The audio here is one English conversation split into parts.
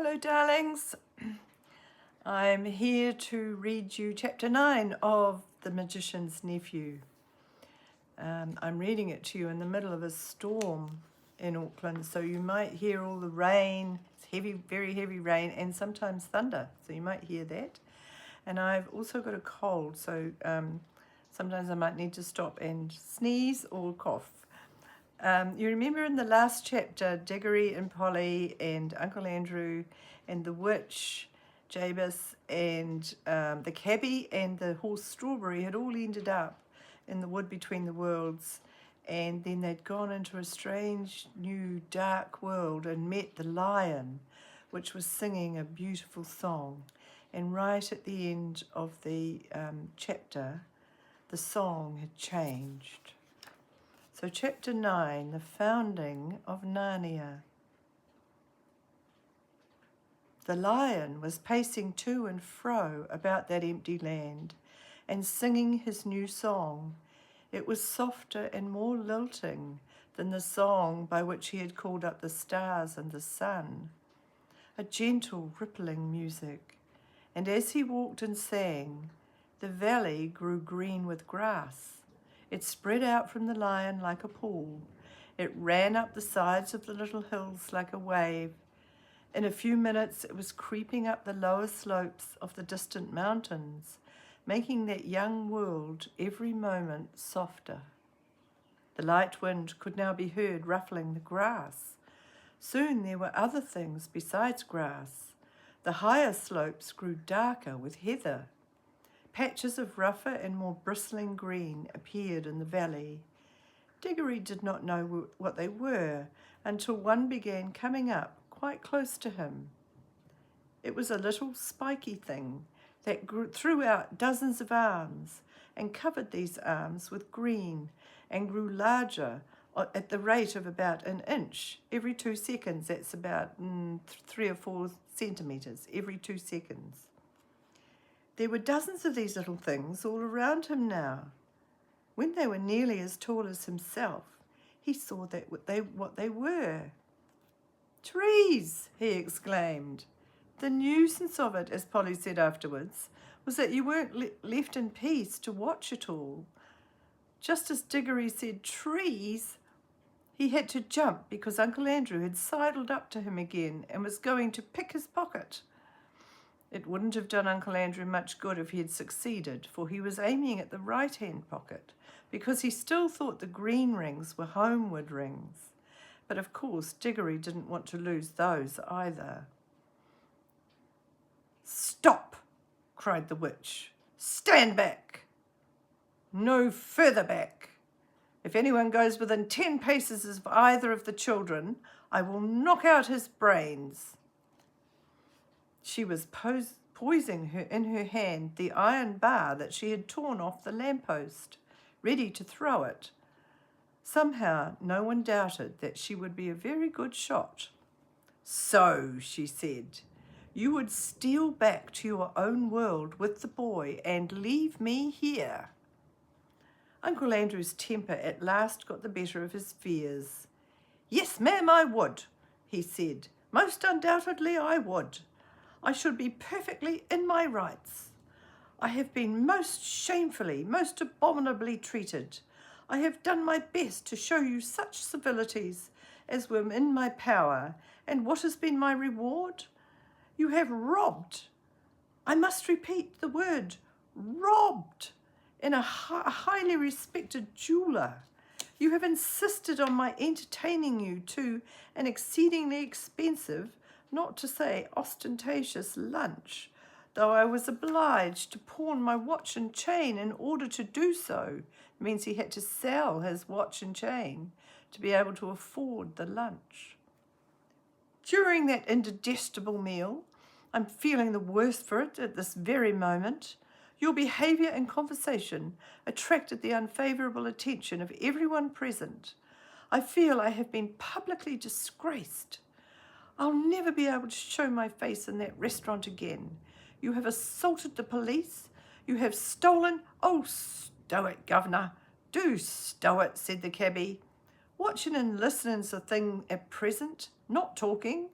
Hello, darlings. I'm here to read you chapter 9 of The Magician's Nephew. I'm reading it to you in the middle of a storm in Auckland, so you might hear all the rain. It's heavy, very heavy rain, and sometimes thunder, so you might hear that. And I've also got a cold, so sometimes I might need to stop and sneeze or cough. You remember in the last chapter, Diggory and Polly and Uncle Andrew and the witch, Jabez, and the cabbie and the horse Strawberry had all ended up in the wood between the worlds, and then they'd gone into a strange new dark world and met the lion, which was singing a beautiful song. And right at the end of the chapter, the song had changed. So chapter 9, the founding of Narnia. The lion was pacing to and fro about that empty land and singing his new song. It was softer and more lilting than the song by which he had called up the stars and the sun. A gentle, rippling music. And as he walked and sang, the valley grew green with grass. It spread out from the lion like a pool. It ran up the sides of the little hills like a wave. In a few minutes it was creeping up the lower slopes of the distant mountains, making that young world every moment softer. The light wind could now be heard ruffling the grass. Soon there were other things besides grass. The higher slopes grew darker with heather. Patches of rougher and more bristling green appeared in the valley. Diggory did not know what they were until one began coming up quite close to him. It was a little spiky thing that threw out dozens of arms and covered these arms with green and grew larger at the rate of about an inch every 2 seconds. That's about 3 or 4 centimetres every 2 seconds. There were dozens of these little things all around him now. When they were nearly as tall as himself, he saw that what they were. "Trees!" he exclaimed. The nuisance of it, as Polly said afterwards, was that you weren't left in peace to watch it all. Just as Diggory said "trees," he had to jump because Uncle Andrew had sidled up to him again and was going to pick his pocket. It wouldn't have done Uncle Andrew much good if he had succeeded, for he was aiming at the right-hand pocket, because he still thought the green rings were homeward rings. But of course Diggory didn't want to lose those either. "Stop!" cried the witch. "Stand back! No further back! If anyone goes within 10 paces of either of the children, I will knock out his brains." She was poising in her hand the iron bar that she had torn off the lamppost, ready to throw it. Somehow no one doubted that she would be a very good shot. "So," she said, "you would steal back to your own world with the boy and leave me here." Uncle Andrew's temper at last got the better of his fears. "Yes, ma'am, I would," he said. "Most undoubtedly I would. I should be perfectly in my rights. I have been most shamefully, most abominably treated. I have done my best to show you such civilities as were in my power, and what has been my reward? You have robbed. I must repeat the word, robbed, in a highly respected jeweller. You have insisted on my entertaining you to an exceedingly expensive, not to say ostentatious, lunch, though I was obliged to pawn my watch and chain in order to do so. It means he had to sell his watch and chain to be able to afford the lunch. During that indigestible meal, I'm feeling the worse for it at this very moment. Your behaviour and conversation attracted the unfavourable attention of everyone present. I feel I have been publicly disgraced. I'll never be able to show my face in that restaurant again. You have assaulted the police. You have stolen—" "Oh, stow it, governor. Do stow it," said the cabbie. "Watching and listening's the thing at present, not talking."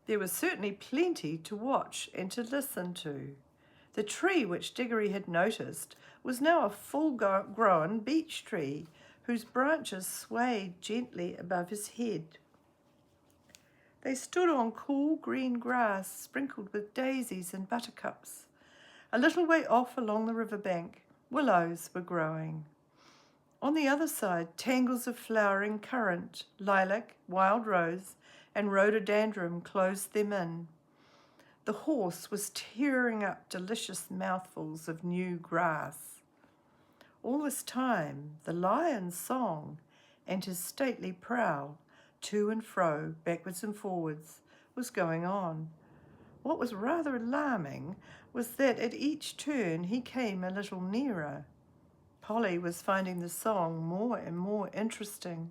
There was certainly plenty to watch and to listen to. The tree which Diggory had noticed was now a full-grown beech tree whose branches swayed gently above his head. They stood on cool green grass sprinkled with daisies and buttercups. A little way off along the riverbank, willows were growing. On the other side, tangles of flowering currant, lilac, wild rose, and rhododendron closed them in. The horse was tearing up delicious mouthfuls of new grass. All this time, the lion's song and his stately prowl, to and fro, backwards and forwards, was going on. What was rather alarming was that at each turn he came a little nearer. Polly was finding the song more and more interesting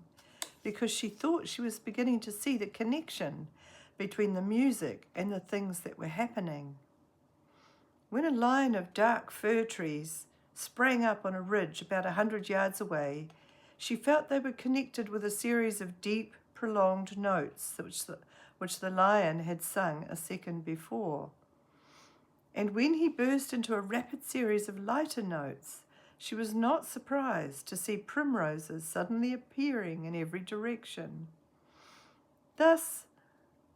because she thought she was beginning to see the connection between the music and the things that were happening. When a line of dark fir trees sprang up on a ridge about 100 yards away, she felt they were connected with a series of deep, prolonged notes which the lion had sung a second before. And when he burst into a rapid series of lighter notes, she was not surprised to see primroses suddenly appearing in every direction. Thus,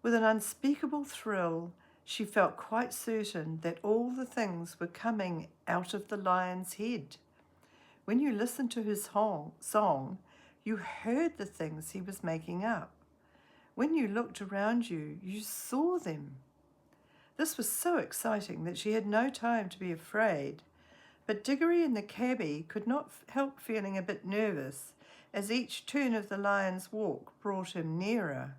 with an unspeakable thrill, she felt quite certain that all the things were coming out of the lion's head. When you listened to his song, you heard the things he was making up. When you looked around you, you saw them. This was so exciting that she had no time to be afraid, but Diggory and the cabbie could not help feeling a bit nervous as each turn of the lion's walk brought him nearer.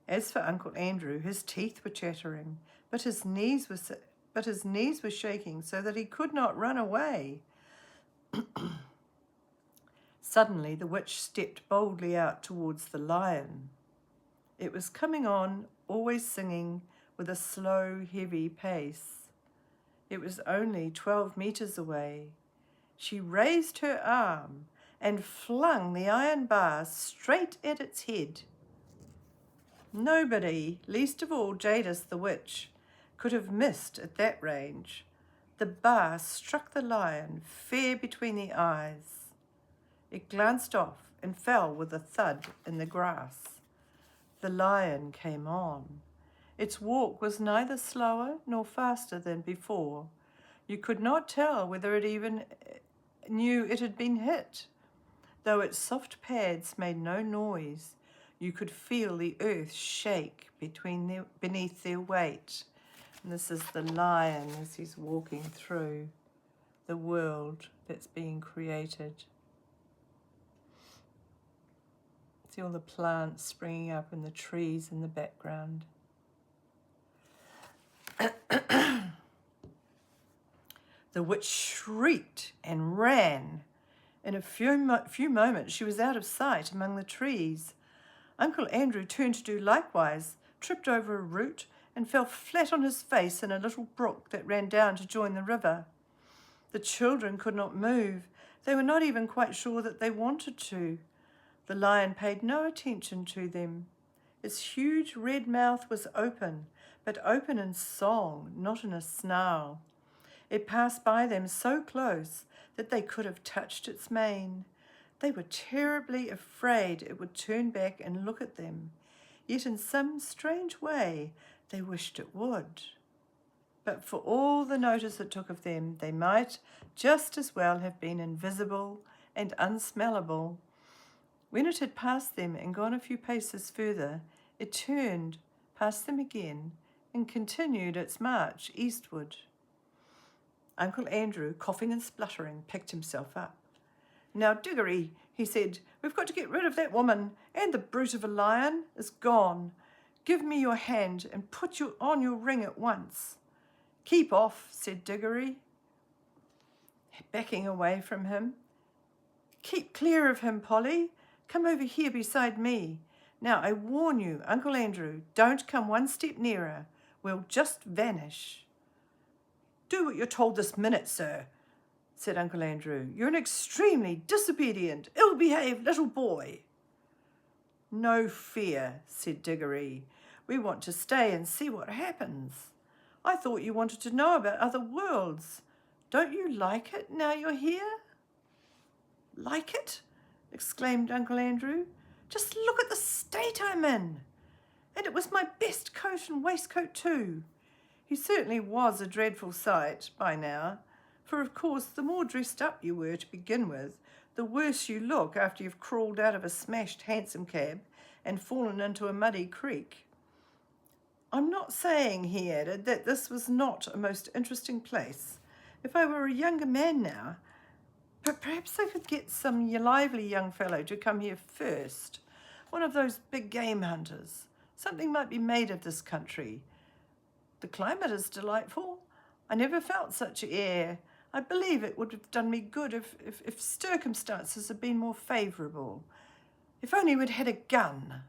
As for Uncle Andrew, his teeth were chattering, but his knees were shaking so that he could not run away. Suddenly the witch stepped boldly out towards the lion. It was coming on, always singing, with a slow, heavy pace. It was only 12 meters away. She raised her arm and flung the iron bar straight at its head. Nobody, least of all Jadis the witch, could have missed at that range. The bar struck the lion fair between the eyes. It glanced off and fell with a thud in the grass. The lion came on. Its walk was neither slower nor faster than before. You could not tell whether it even knew it had been hit. Though its soft pads made no noise, you could feel the earth shake beneath their weight. And this is the lion as he's walking through the world that's being created. See all the plants springing up and the trees in the background. The witch shrieked and ran. In a few moments she was out of sight among the trees. Uncle Andrew turned to do likewise, tripped over a root, and fell flat on his face in a little brook that ran down to join the river. The children could not move. They were not even quite sure that they wanted to. The lion paid no attention to them. Its huge red mouth was open, but open in song, not in a snarl. It passed by them so close that they could have touched its mane. They were terribly afraid it would turn back and look at them, yet in some strange way they wished it would. But for all the notice it took of them, they might just as well have been invisible and unsmellable. When it had passed them and gone a few paces further, it turned, passed them again, and continued its march eastward. Uncle Andrew, coughing and spluttering, picked himself up. "Now, Diggory," he said, "we've got to get rid of that woman, and the brute of a lion is gone. Give me your hand and put on your ring at once." "Keep off," said Diggory, backing away from him. "Keep clear of him, Polly. Come over here beside me. Now, I warn you, Uncle Andrew, don't come one step nearer. We'll just vanish." "Do what you're told this minute, sir," said Uncle Andrew. "You're an extremely disobedient, ill-behaved little boy." "No fear," said Diggory. We want to stay and see what happens. I thought you wanted to know about other worlds. Don't you like it now you're here?" "Like it?" exclaimed Uncle Andrew. "Just look at the state I'm in. And it was my best coat and waistcoat too." He certainly was a dreadful sight by now, for of course the more dressed up you were to begin with, the worse you look after you've crawled out of a smashed hansom cab and fallen into a muddy creek. "I'm not saying," he added, "that this was not a most interesting place. If I were a younger man now, but perhaps I could get some lively young fellow to come here first, one of those big game hunters. Something might be made of this country. The climate is delightful. I never felt such air. I believe it would have done me good if circumstances had been more favourable. If only we'd had a gun."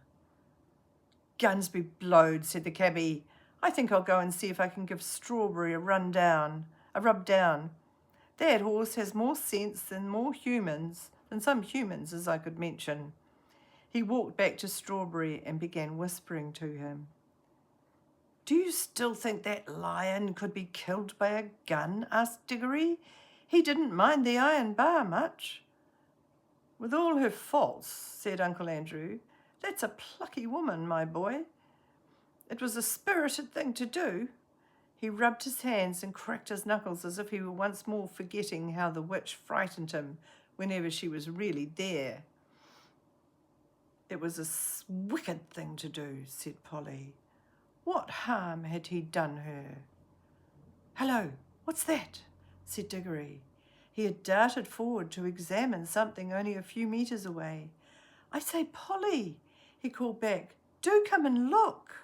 "Guns be blowed," said the cabbie. "I think I'll go and see if I can give Strawberry a rub down. That horse has more sense than some humans, as I could mention." He walked back to Strawberry and began whispering to him. "Do you still think that lion could be killed by a gun?" asked Diggory. "He didn't mind the iron bar much." "With all her faults," said Uncle Andrew, "that's a plucky woman, my boy. It was a spirited thing to do." He rubbed his hands and cracked his knuckles as if he were once more forgetting how the witch frightened him whenever she was really there. "It was a wicked thing to do," said Polly. "What harm had he done her?" "Hello, what's that?" said Diggory. He had darted forward to examine something only a few metres away. "I say, Polly," he called back, "do come and look."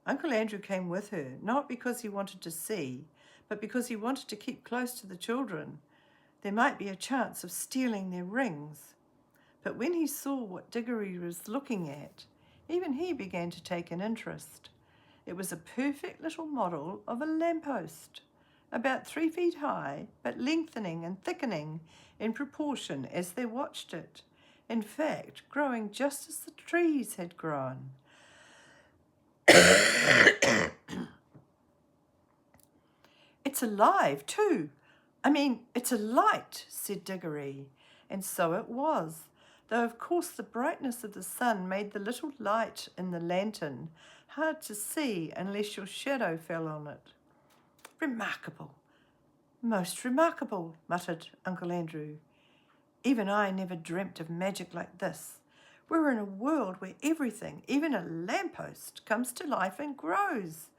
Uncle Andrew came with her, not because he wanted to see, but because he wanted to keep close to the children. There might be a chance of stealing their rings. But when he saw what Diggory was looking at, even he began to take an interest. It was a perfect little model of a lamppost, about 3 feet high, but lengthening and thickening in proportion as they watched it. In fact, growing just as the trees had grown. "It's alive too. It's a light," said Diggory. And so it was, though of course the brightness of the sun made the little light in the lantern hard to see unless your shadow fell on it. "Remarkable, most remarkable," muttered Uncle Andrew. "Even I never dreamt of magic like this. We're in a world where everything, even a lamppost, comes to life and grows.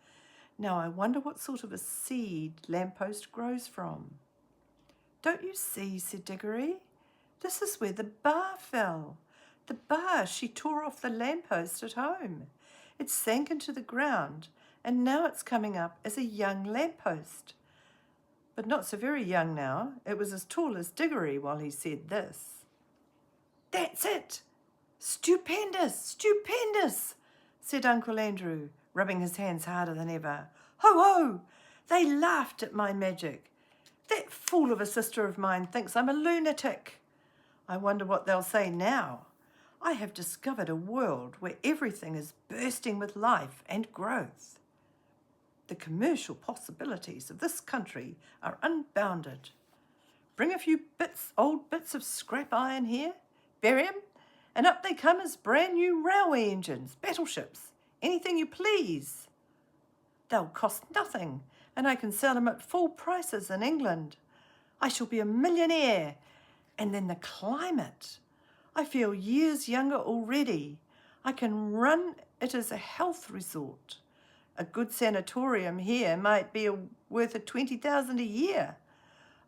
Now I wonder what sort of a seed lamppost grows from." "Don't you see?" said Diggory. "This is where the bar fell. The bar she tore off the lamppost at home. It sank into the ground, and now it's coming up as a young lamppost. But not so very young now. It was as tall as Diggory while he said this." "That's it! Stupendous, stupendous," said Uncle Andrew, rubbing his hands harder than ever. "Ho, ho! They laughed at my magic. That fool of a sister of mine thinks I'm a lunatic. I wonder what they'll say now. I have discovered a world where everything is bursting with life and growth. The commercial possibilities of this country are unbounded. Bring a few old bits of scrap iron here, bury 'em, and up they come as brand new railway engines, battleships, anything you please. They'll cost nothing, and I can sell them at full prices in England. I shall be a millionaire. And then the climate. I feel years younger already. I can run it as a health resort. A good sanatorium here might be worth 20,000 a year.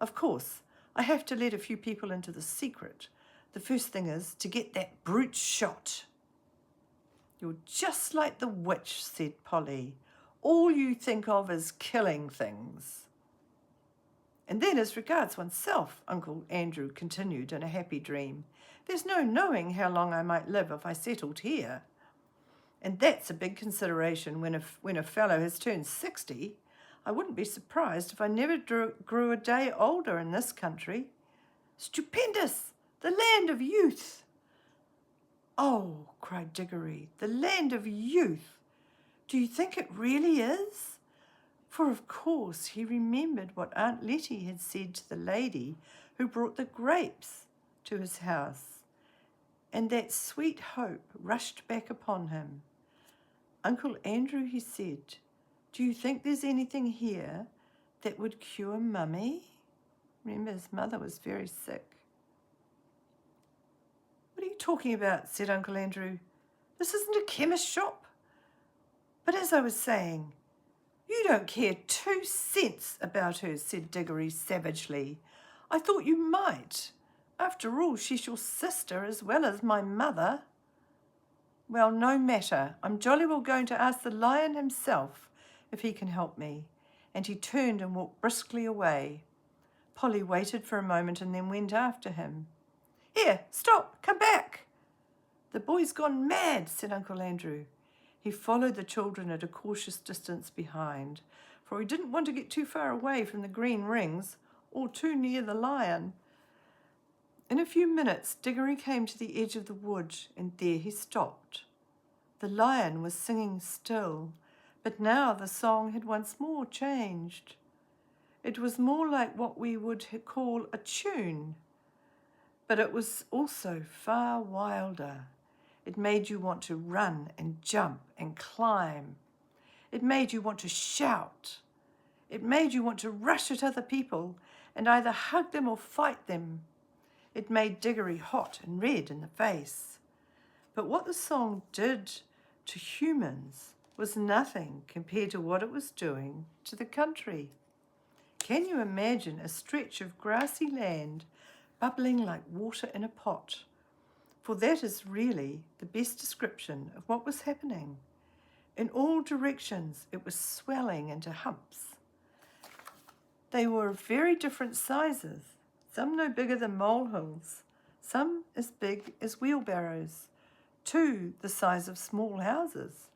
Of course, I have to let a few people into the secret. The first thing is to get that brute shot." "You're just like the witch," said Polly. "All you think of is killing things." "And then as regards oneself," Uncle Andrew continued in a happy dream, "there's no knowing how long I might live if I settled here. And that's a big consideration when a fellow has turned 60. I wouldn't be surprised if I never grew a day older in this country. Stupendous! The land of youth!" "Oh," cried Diggory, "the land of youth! Do you think it really is? For of course he remembered what Aunt Letty had said to the lady who brought the grapes to his house, and that sweet hope rushed back upon him. Uncle Andrew, he said, do you think there's anything here that would cure Mummy? Remember, his mother was very sick. What are you talking about? Said Uncle Andrew. This isn't a chemist shop. But as I was saying, you don't care 2 cents about her, said Diggory savagely. I thought you might. After all, she's your sister as well as my mother. Well, no matter. I'm jolly well going to ask the lion himself if he can help me. And he turned and walked briskly away. Polly waited for a moment and then went after him. Here, stop, come back. The boy's gone mad, said Uncle Andrew. He followed the children at a cautious distance behind, for he didn't want to get too far away from the green rings or too near the lion. In a few minutes, Diggory came to the edge of the wood, and there he stopped. The lion was singing still, but now the song had once more changed. It was more like what we would call a tune, but it was also far wilder. It made you want to run and jump and climb. It made you want to shout. It made you want to rush at other people and either hug them or fight them. It made Diggory hot and red in the face. But what the song did to humans was nothing compared to what it was doing to the country. Can you imagine a stretch of grassy land bubbling like water in a pot? For that is really the best description of what was happening. In all directions it was swelling into humps. They were of very different sizes, some no bigger than molehills, some as big as wheelbarrows, two the size of small houses.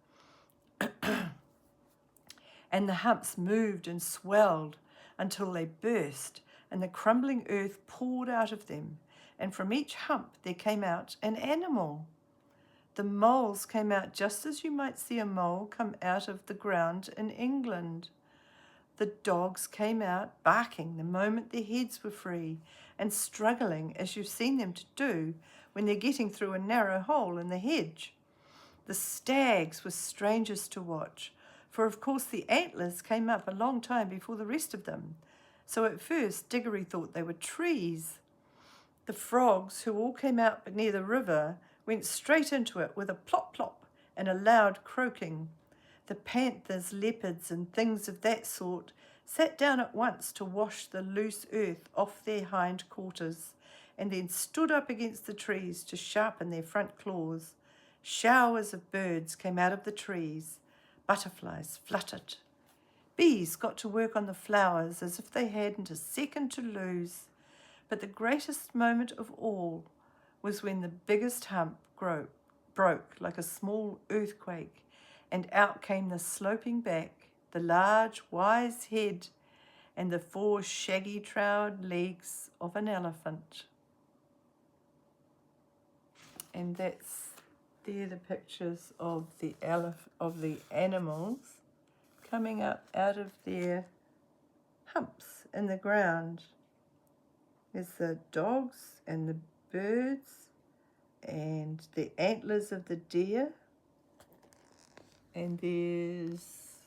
And the humps moved and swelled until they burst, and the crumbling earth poured out of them, and from each hump there came out an animal. The moles came out just as you might see a mole come out of the ground in England. The dogs came out barking the moment their heads were free, and struggling as you've seen them to do when they're getting through a narrow hole in the hedge. The stags were strangest to watch, for of course the antlers came up a long time before the rest of them, so at first Diggory thought they were trees. The frogs, who all came out near the river, went straight into it with a plop plop and a loud croaking. The panthers, leopards, and things of that sort sat down at once to wash the loose earth off their hind quarters, and then stood up against the trees to sharpen their front claws. Showers of birds came out of the trees. Butterflies fluttered. Bees got to work on the flowers as if they hadn't a second to lose. But the greatest moment of all was when the biggest hump broke like a small earthquake, and out came the sloping back, the large, wise head, and the 4 shaggy-trowed legs of an elephant. And they're the pictures of the animals coming up out of their humps in the ground. There's the dogs and the birds and the antlers of the deer, and there's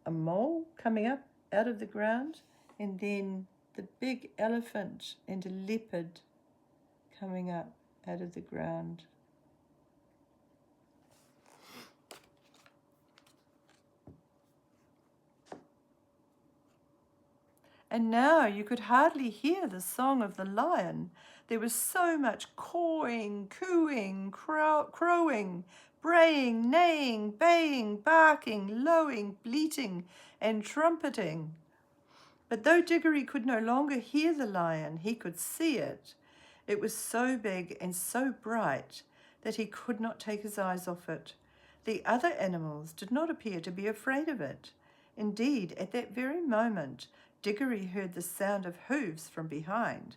a mole coming up out of the ground, and then the big elephant and a leopard coming up out of the ground. And now you could hardly hear the song of the lion. There was so much cawing, cooing, crowing, braying, neighing, baying, barking, lowing, bleating, and trumpeting. But though Diggory could no longer hear the lion, he could see it. It was so big and so bright that he could not take his eyes off it. The other animals did not appear to be afraid of it. Indeed, at that very moment, Diggory heard the sound of hooves from behind.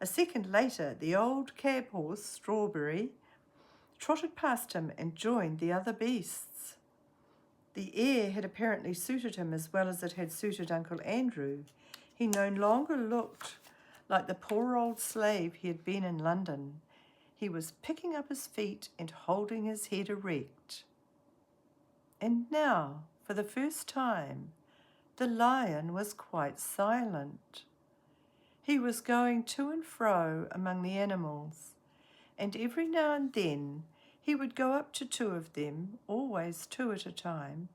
A second later, the old cab horse, Strawberry, trotted past him and joined the other beasts. The air had apparently suited him as well as it had suited Uncle Andrew. He no longer looked like the poor old slave he had been in London. He was picking up his feet and holding his head erect. And now, for the first time, the lion was quite silent. He was going to and fro among the animals, and every now and then he would go up to two of them, always two at a time,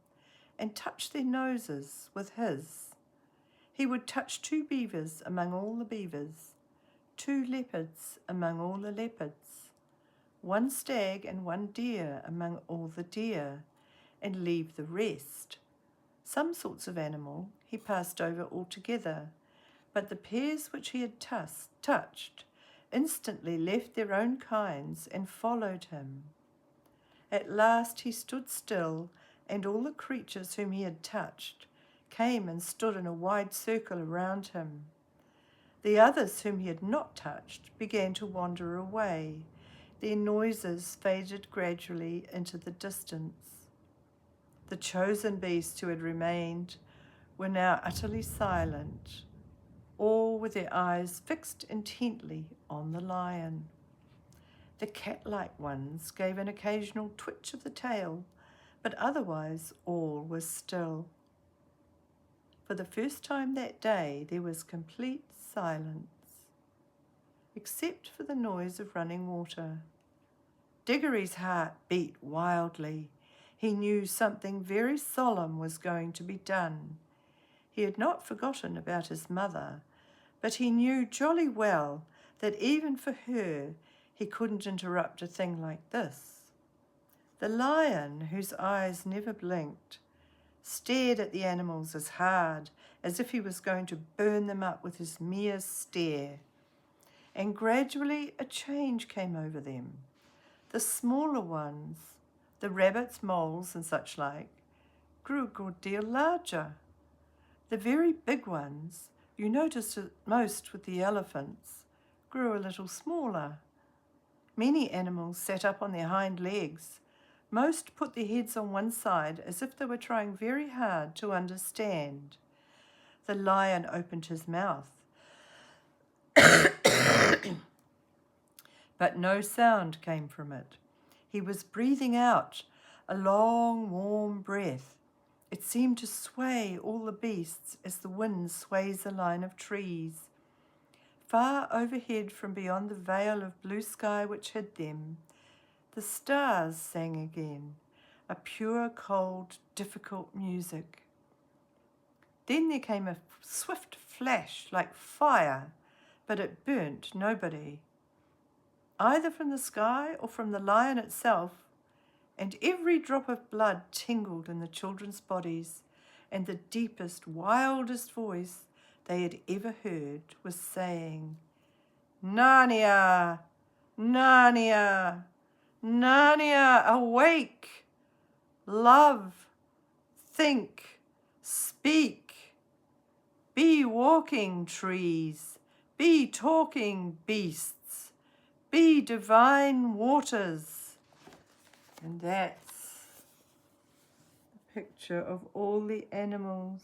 and touch their noses with his. He would touch two beavers among all the beavers, two leopards among all the leopards, one stag and one deer among all the deer, and leave the rest. Some sorts of animal he passed over altogether, but the pairs which he had touched instantly left their own kinds and followed him. At last he stood still, and all the creatures whom he had touched came and stood in a wide circle around him. The others whom he had not touched began to wander away. Their noises faded gradually into the distance. The chosen beasts who had remained were now utterly silent, all with their eyes fixed intently on the lion. The cat-like ones gave an occasional twitch of the tail, but otherwise all was still. For the first time that day there was complete silence, except for the noise of running water. Diggory's heart beat wildly. He knew something very solemn was going to be done. He had not forgotten about his mother, but he knew jolly well that even for her he couldn't interrupt a thing like this. The lion, whose eyes never blinked, stared at the animals as hard as if he was going to burn them up with his mere stare. And gradually a change came over them. The smaller ones, the rabbits, moles, and such like, grew a good deal larger. The very big ones, you noticed it most with the elephants, grew a little smaller. Many animals sat up on their hind legs. Most put their heads on one side as if they were trying very hard to understand. The lion opened his mouth, but no sound came from it. He was breathing out a long, warm breath. It seemed to sway all the beasts as the wind sways a line of trees. Far overhead, from beyond the veil of blue sky which hid them, the stars sang again, a pure, cold, difficult music. Then there came a swift flash like fire, but it burnt nobody, either from the sky or from the lion itself, and every drop of blood tingled in the children's bodies, and the deepest, wildest voice they had ever heard was saying, "Narnia, Narnia, Narnia, awake! Love, think, speak. Be walking trees, be talking beasts, be divine waters." And that's a picture of all the animals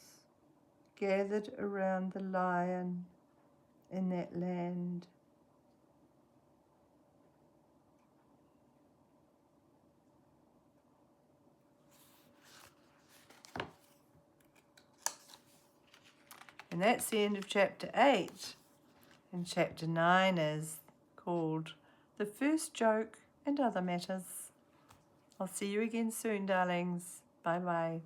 gathered around the lion in that land. And that's the end of chapter 8. And chapter 9 is called The First Joke and Other Matters. I'll see you again soon, darlings. Bye-bye.